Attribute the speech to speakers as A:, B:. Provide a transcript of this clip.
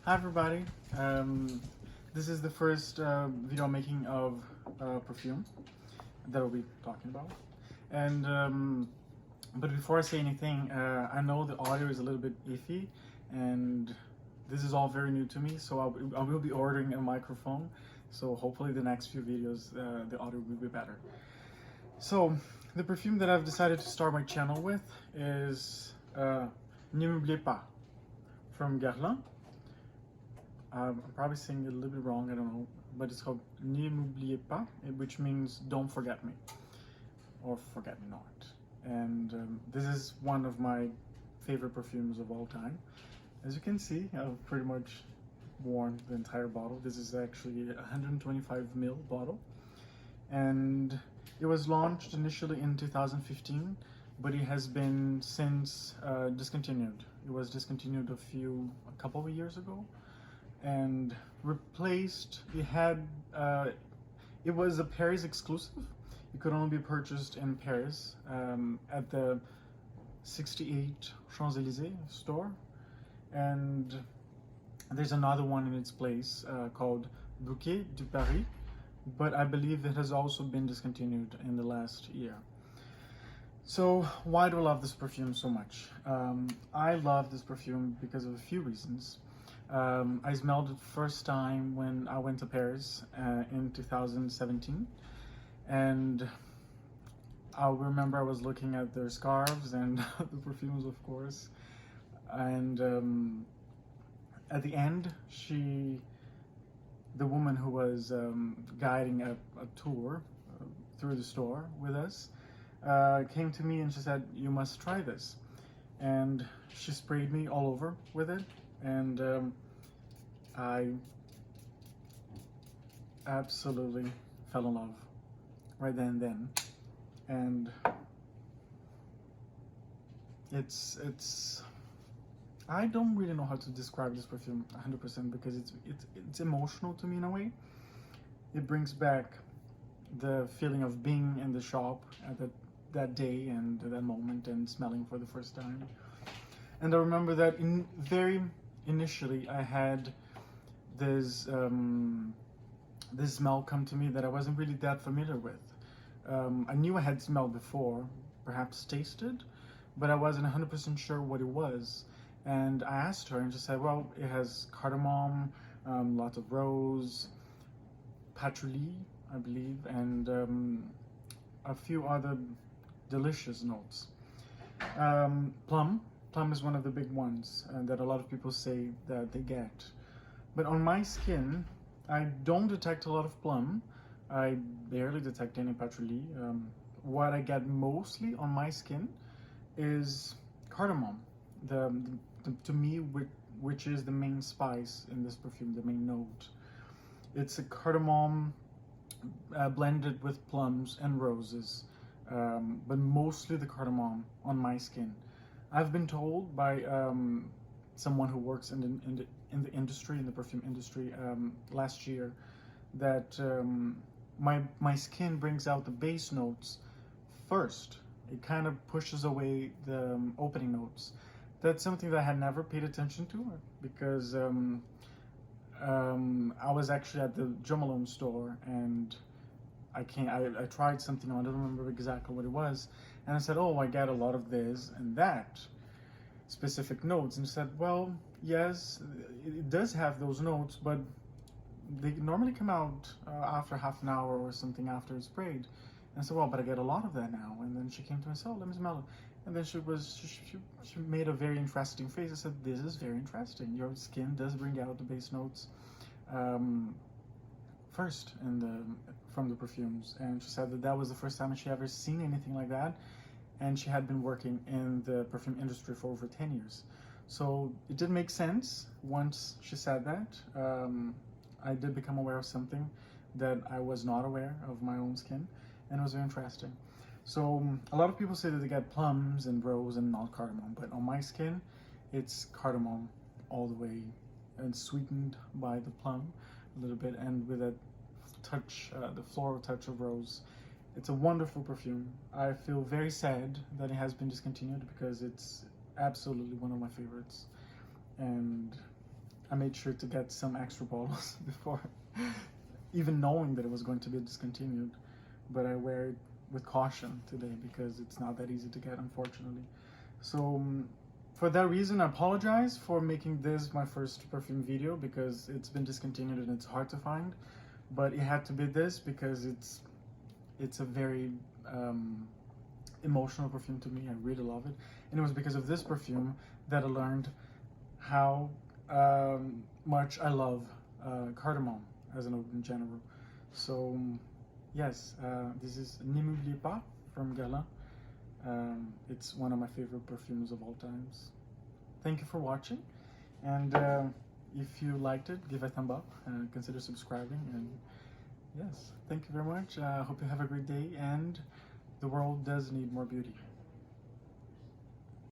A: Hi everybody. This is the first video making of perfume that I'll be talking about. And but before I say anything, I know the audio is a little bit iffy, and this is all very new to me. So I will be ordering a microphone. So hopefully the next few videos the audio will be better. So the perfume that I've decided to start my channel with is Ne m'oubliez pas from Guerlain. I'm probably saying it a little bit wrong, I don't know, but it's called Ne m'oubliez pas, which means don't forget me, or forget me not. And this is one of my favorite perfumes of all time. As you can see, I've pretty much worn the entire bottle. This is actually a 125 ml bottle, and it was launched initially in 2015, but it has been since discontinued. It was discontinued a couple of years ago, and replaced. It was a Paris exclusive. It could only be purchased in Paris at the 68 Champs-Élysées store, and there's another one in its place called Bouquet du Paris, but I believe it has also been discontinued in the last year. So why do I love this perfume so much? I love this perfume because of a few reasons. I smelled it first time when I went to Paris in 2017, and I remember I was looking at their scarves and the perfumes, of course, and at the end, the woman who was guiding a tour through the store with us, came to me and she said, "You must try this." And she sprayed me all over with it, and I absolutely fell in love right then and then. And it's I don't really know how to describe this perfume 100% because it's emotional to me in a way. It brings back the feeling of being in the shop at that day and that moment and smelling for the first time. And I remember that very initially I had this smell come to me that I wasn't really that familiar with. I knew I had smelled before, perhaps tasted, but I wasn't 100% sure what it was. And I asked her, and she said, well, it has cardamom, lots of rose, patchouli, I believe, and a few other delicious notes. Plum is one of the big ones that a lot of people say that they get. But on my skin, I don't detect a lot of plum. I barely detect any patchouli. What I get mostly on my skin is cardamom. To me, which is the main spice in this perfume, the main note. It's a cardamom blended with plums and roses, but mostly the cardamom on my skin. I've been told by someone who works in the industry, in the perfume industry, last year, that my skin brings out the base notes first. It kind of pushes away the opening notes. That's something that I had never paid attention to because I was actually at the Jo Malone store, and I tried something on, I don't remember exactly what it was, and I said, oh, I get a lot of this and that specific notes, and said, well, yes, it does have those notes, but they normally come out after half an hour or something after it's sprayed. And I said, well, but I get a lot of that now. And then she came to me and said, oh, let me smell it. And then she made a very interesting face. I said, this is very interesting. Your skin does bring out the base notes first from the perfumes. And she said that was the first time she ever seen anything like that. And she had been working in the perfume industry for over 10 years. So it did make sense once she said that. I did become aware of something that I was not aware of my own skin, and it was very interesting. So a lot of people say that they get plums and rose and not cardamom, but on my skin, it's cardamom all the way, and sweetened by the plum a little bit, and with a touch, the floral touch of rose. It's a wonderful perfume. I feel very sad that it has been discontinued because it's absolutely one of my favorites. And I made sure to get some extra bottles before, even knowing that it was going to be discontinued. But I wear it with caution today because it's not that easy to get, unfortunately. So for that reason, I apologize for making this my first perfume video because it's been discontinued and it's hard to find. But it had to be this because it's a very emotional perfume to me. I really love it, and it was because of this perfume that I learned how much I love cardamom as a note in general. So yes, this is Ne m'oubliez pas from Guerlain. It's one of my favorite perfumes of all times. Thank you for watching, and if you liked it, give a thumb up and consider subscribing. And yes, thank you very much. I hope you have a great day, and the world does need more beauty.